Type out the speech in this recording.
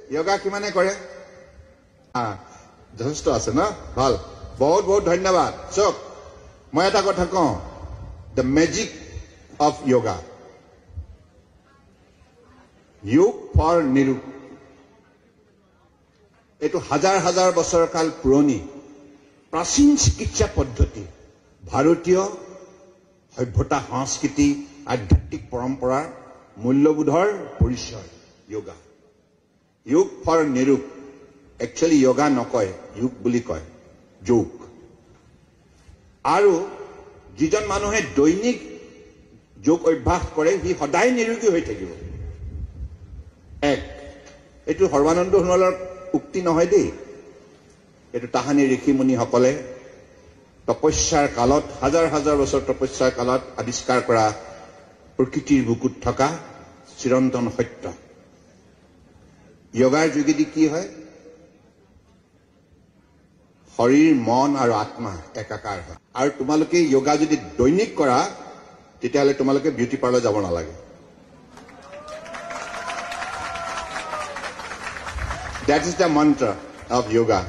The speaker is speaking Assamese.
যোগা কিমানে কৰে যথেষ্ট আছে ন ভাল বহুত বহুত ধন্যবাদ চক মই এটা কথা কওঁ দ্য মেজিক অফ যোগা যোগ ফৰ নিৰোগ এইটো হাজাৰ হাজাৰ বছৰ কাল পুৰণি প্ৰাচীন চিকিৎসা পদ্ধতি ভাৰতীয় সভ্যতা সংস্কৃতি আধ্যাত্মিক পৰম্পৰাৰ মূল্যবোধৰ পৰিচয় যোগা যোগ ফৰ নিৰোগ একচুৱেলি যোগা নকয় যোগ বুলি কয় যোগ আৰু যিজন মানুহে দৈনিক যোগ অভ্যাস কৰে সি সদায় নিৰোগী হৈ থাকিব এইটো সৰ্বানন্দ সোণোৱালৰ উক্তি নহয় দেই এইটো তাহানি ঋষিমুনিসকলে তপস্যাৰ কালত হাজাৰ হাজাৰ বছৰ তপস্যাৰ কালত আৱিষ্কাৰ কৰা প্ৰকৃতিৰ বুকুত থকা চিৰন্তন সত্য যোগাৰ যোগেদি কি হয় শৰীৰ মন আৰু আত্মা একাকাৰ হয় আৰু তোমালোকে যোগা যদি দৈনিক কৰা তেতিয়াহ'লে তোমালোকে বিউটি পাৰ্লাৰ যাব নালাগে That is the mantra of yoga.